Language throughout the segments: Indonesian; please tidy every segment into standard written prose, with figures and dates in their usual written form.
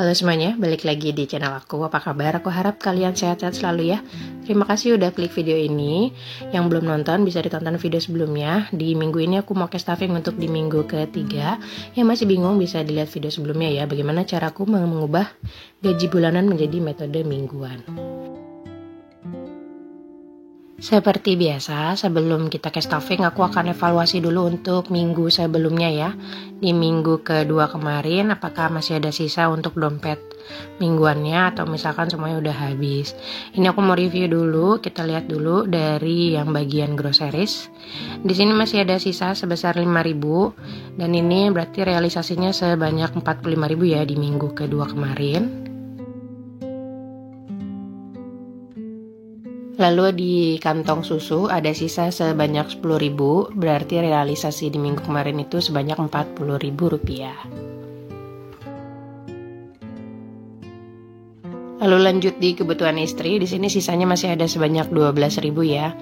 Halo semuanya, balik lagi di channel aku. Apa kabar? Aku harap kalian sehat-sehat selalu ya. Terima kasih udah klik video ini. Yang belum nonton bisa ditonton video sebelumnya. Di minggu ini aku mau case stuffing untuk di minggu ketiga. Yang masih bingung bisa dilihat video sebelumnya ya. Bagaimana caraku mengubah gaji bulanan menjadi metode mingguan. Seperti biasa, sebelum kita case stuffing, aku akan evaluasi dulu untuk minggu sebelumnya ya. Di minggu kedua kemarin, apakah masih ada sisa untuk dompet mingguannya atau misalkan semuanya udah habis. Ini aku mau review dulu, kita lihat dulu dari yang bagian groceries. Di sini masih ada sisa sebesar 5.000 dan ini berarti realisasinya sebanyak 45.000 ya di minggu kedua kemarin. Lalu di kantong susu ada sisa sebanyak 10.000, berarti realisasi di minggu kemarin itu sebanyak 40.000 rupiah. Lalu lanjut di kebutuhan istri, di sini sisanya masih ada sebanyak 12.000 ya.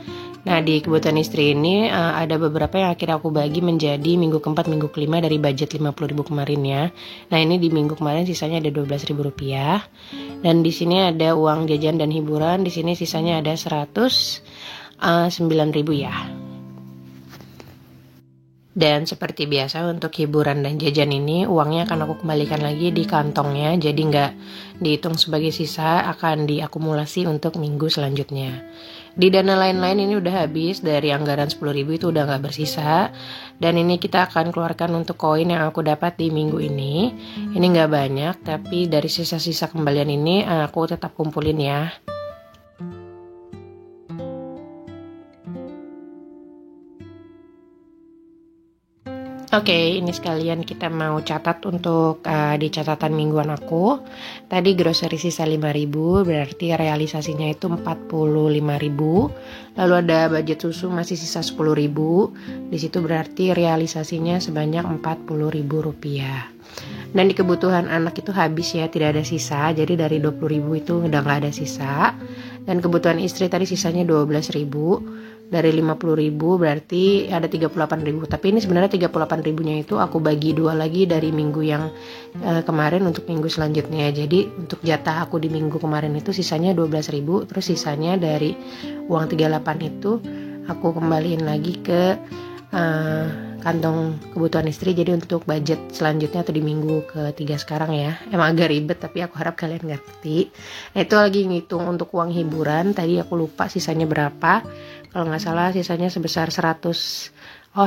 Nah di kebutuhan istri ini ada beberapa yang akhirnya aku bagi menjadi minggu keempat, minggu kelima dari budget 50.000 kemarin ya. Nah ini di minggu kemarin sisanya ada 12.000 rupiah. Dan di sini ada uang jajan dan hiburan, di sini sisanya ada 109.000 ya. Dan seperti biasa untuk hiburan dan jajan ini uangnya akan aku kembalikan lagi di kantongnya, jadi nggak dihitung sebagai sisa, akan diakumulasi untuk minggu selanjutnya. Di dana lain-lain ini udah habis, dari anggaran 10.000 itu udah nggak bersisa. Dan ini kita akan keluarkan untuk koin yang aku dapat di minggu ini. Ini nggak banyak, tapi dari sisa-sisa kembalian ini aku tetap kumpulin ya. Oke, ini sekalian kita mau catat untuk di catatan mingguan aku. Tadi grocery sisa 5.000, berarti realisasinya itu 45.000. Lalu ada budget susu masih sisa 10.000. Di situ berarti realisasinya sebanyak 40.000 rupiah. Dan di kebutuhan anak itu habis ya, tidak ada sisa. Jadi dari 20.000 itu udah nggak ada sisa. Dan kebutuhan istri tadi sisanya 12.000. Dari 50.000 berarti ada 38.000. Tapi ini sebenarnya 38.000-nya itu aku bagi dua lagi dari minggu yang kemarin untuk minggu selanjutnya. Jadi untuk jatah aku di minggu kemarin itu sisanya 12.000. Terus sisanya dari uang 38 itu aku kembaliin lagi ke kantong kebutuhan istri. Jadi untuk budget selanjutnya atau di minggu ketiga sekarang ya, emang agak ribet tapi aku harap kalian ngerti. Nah itu lagi ngitung untuk uang hiburan, tadi aku lupa sisanya berapa. Kalau nggak salah sisanya sebesar 111.000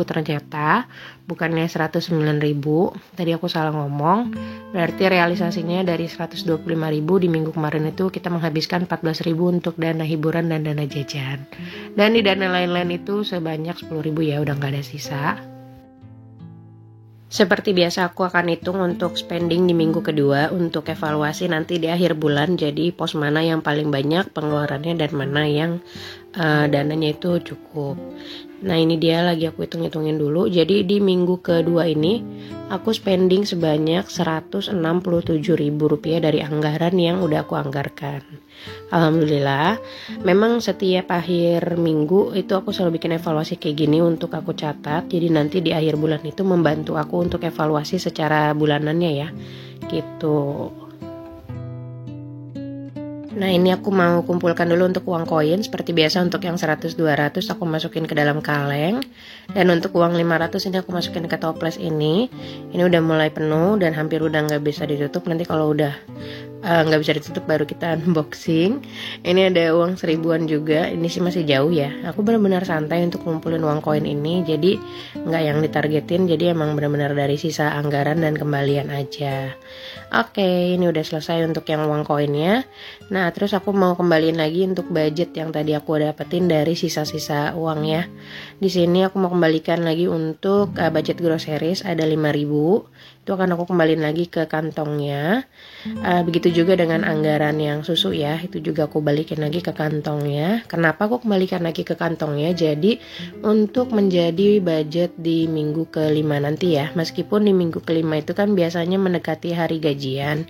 ternyata, bukannya 109.000. Tadi aku salah ngomong. Berarti realisasinya dari 125.000 di minggu kemarin itu kita menghabiskan 14.000 untuk dana hiburan dan dana jajan. Dan di dana lain-lain itu sebanyak 10.000 ya, udah nggak ada sisa. Seperti biasa aku akan hitung untuk spending di minggu kedua untuk evaluasi nanti di akhir bulan. Jadi pos mana yang paling banyak pengeluarannya dan mana yang dananya itu cukup. Nah ini dia lagi aku hitung-hitungin dulu. Jadi di minggu kedua ini aku spending sebanyak 167.000 rupiah dari anggaran yang udah aku anggarkan. Alhamdulillah. Memang setiap akhir minggu itu aku selalu bikin evaluasi kayak gini untuk aku catat. Jadi nanti di akhir bulan itu membantu aku untuk evaluasi secara bulanannya ya. Gitu. Nah ini aku mau kumpulkan dulu untuk uang koin. Seperti biasa untuk yang 100-200 aku masukin ke dalam kaleng. Dan untuk uang 500 ini aku masukin ke toples ini. Ini udah mulai penuh dan hampir udah gak bisa ditutup. Nanti kalau udah gak bisa ditutup baru kita unboxing. Ini ada uang 1.000-an juga. Ini sih masih jauh ya. Aku benar-benar santai untuk ngumpulin uang koin ini. Jadi gak yang ditargetin. Jadi emang benar-benar dari sisa anggaran dan kembalian aja. Oke, ini udah selesai untuk yang uang koinnya. Nah, terus aku mau kembaliin lagi untuk budget yang tadi aku dapetin dari sisa-sisa uang ya. Di sini aku mau kembalikan lagi untuk budget groceries ada 5.000. Itu akan aku kembaliin lagi ke kantongnya. Begitu juga dengan anggaran yang susu ya, itu juga aku balikin lagi ke kantongnya. Kenapa aku kembalikan lagi ke kantongnya? Jadi untuk menjadi budget di minggu kelima nanti ya. Meskipun di minggu kelima itu kan biasanya mendekati hari gajian.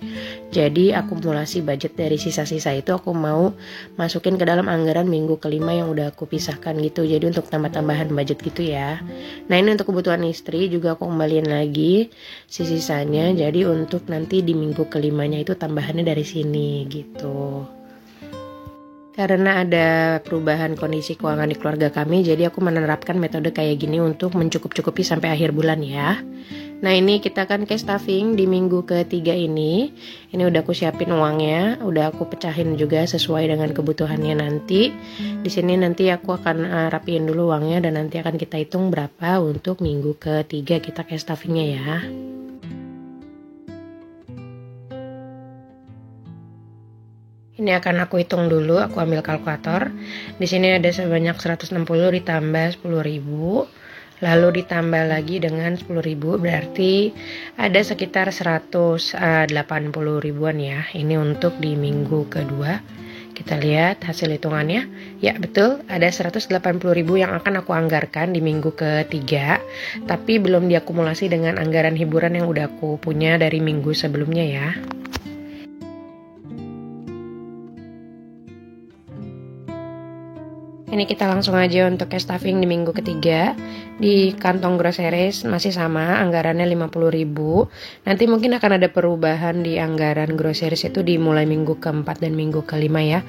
Jadi akumulasi budget dari sisa-sisa itu aku mau masukin ke dalam anggaran minggu kelima yang udah aku pisahkan gitu. Jadi untuk tambah-tambahan budget gitu ya. Nah ini untuk kebutuhan istri juga aku kembaliin lagi sisanya. Jadi untuk nanti di minggu kelimanya itu tambahannya dari sini gitu. Karena ada perubahan kondisi keuangan di keluarga kami, jadi aku menerapkan metode kayak gini untuk mencukup-cukupi sampai akhir bulan ya. Nah ini kita kan cash stuffing di minggu ketiga ini. Ini udah aku siapin uangnya, udah aku pecahin juga sesuai dengan kebutuhannya nanti. Di sini nanti aku akan rapiin dulu uangnya dan nanti akan kita hitung berapa untuk minggu ketiga kita cash stuffingnya ya. Ini akan aku hitung dulu, aku ambil kalkulator. Di sini ada sebanyak 160 ditambah 10.000. Lalu ditambah lagi dengan 10.000 berarti ada sekitar 180 ribuan ya. Ini untuk di minggu kedua. Kita lihat hasil hitungannya. Ya betul, ada 180.000 yang akan aku anggarkan di minggu ketiga. Tapi belum diakumulasi dengan anggaran hiburan yang udah aku punya dari minggu sebelumnya ya. Ini kita langsung aja untuk cash stuffing di minggu ketiga. Di kantong groceries masih sama, anggarannya 50.000. Nanti mungkin akan ada perubahan di anggaran groceries itu di mulai minggu keempat dan minggu kelima ya.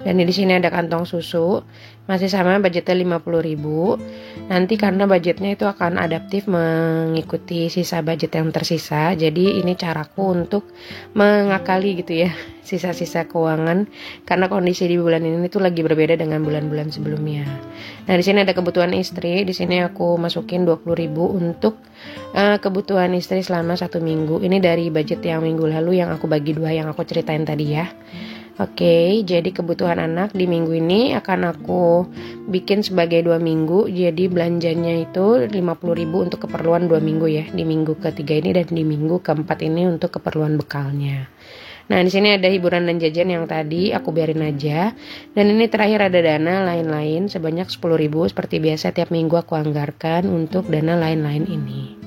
Dan di sini ada kantong susu, masih sama budgetnya 50.000. Nanti karena budgetnya itu akan adaptif mengikuti sisa budget yang tersisa. Jadi ini caraku untuk mengakali gitu ya sisa-sisa keuangan karena kondisi di bulan ini tuh lagi berbeda dengan bulan-bulan sebelumnya. Nah di sini ada kebutuhan istri, di sini aku masukin 20.000 untuk kebutuhan istri selama 1 minggu. Ini dari budget yang minggu lalu yang aku bagi 2 yang aku ceritain tadi ya. Oke, jadi kebutuhan anak di minggu ini akan aku bikin sebagai 2 minggu. Jadi belanjanya itu 50.000 untuk keperluan 2 minggu ya. Di minggu ketiga ini dan di minggu keempat ini untuk keperluan bekalnya. Nah, di sini ada hiburan dan jajan yang tadi aku biarin aja. Dan ini terakhir ada dana lain-lain sebanyak 10.000 seperti biasa tiap minggu aku anggarkan untuk dana lain-lain ini.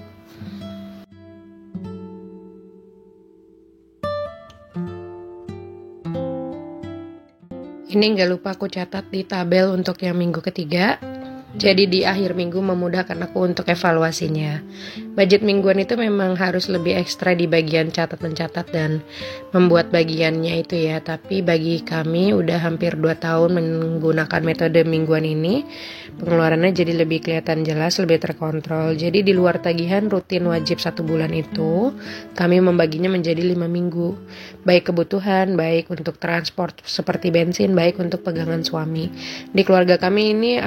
Ini nggak lupa aku catat di tabel untuk yang minggu ketiga. Jadi di akhir minggu memudahkan aku untuk evaluasinya. Budget mingguan itu memang harus lebih ekstra di bagian catat mencatat dan membuat bagiannya itu ya. Tapi bagi kami udah hampir 2 tahun menggunakan metode mingguan ini, pengeluarannya jadi lebih kelihatan jelas, lebih terkontrol. Jadi di luar tagihan rutin wajib 1 bulan itu, kami membaginya menjadi 5 minggu. Baik kebutuhan, baik untuk transport seperti bensin, baik untuk pegangan suami. Di keluarga kami ini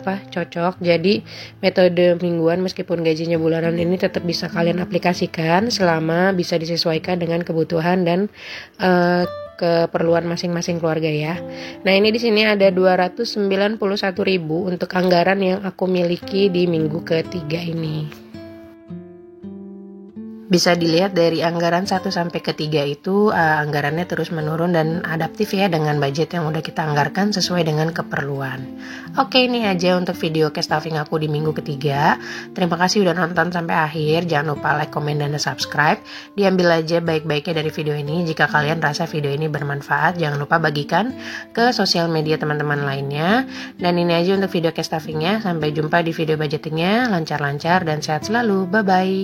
cocok. Jadi metode mingguan meskipun gajinya bulanan ini tetap bisa kalian aplikasikan selama bisa disesuaikan dengan kebutuhan dan keperluan masing-masing keluarga ya. Nah, ini di sini ada 291.000 untuk anggaran yang aku miliki di minggu ketiga ini. Bisa dilihat dari anggaran 1 sampai ke 3 itu anggarannya terus menurun dan adaptif ya dengan budget yang udah kita anggarkan sesuai dengan keperluan. Oke, ini aja untuk video cash stuffing aku di minggu ketiga. Terima kasih udah nonton sampai akhir. Jangan lupa like, komen, dan subscribe. Diambil aja baik-baiknya dari video ini. Jika kalian rasa video ini bermanfaat, jangan lupa bagikan ke sosial media teman-teman lainnya. Dan ini aja untuk video cash stuffingnya. Sampai jumpa di video budgetingnya. Lancar-lancar dan sehat selalu. Bye-bye.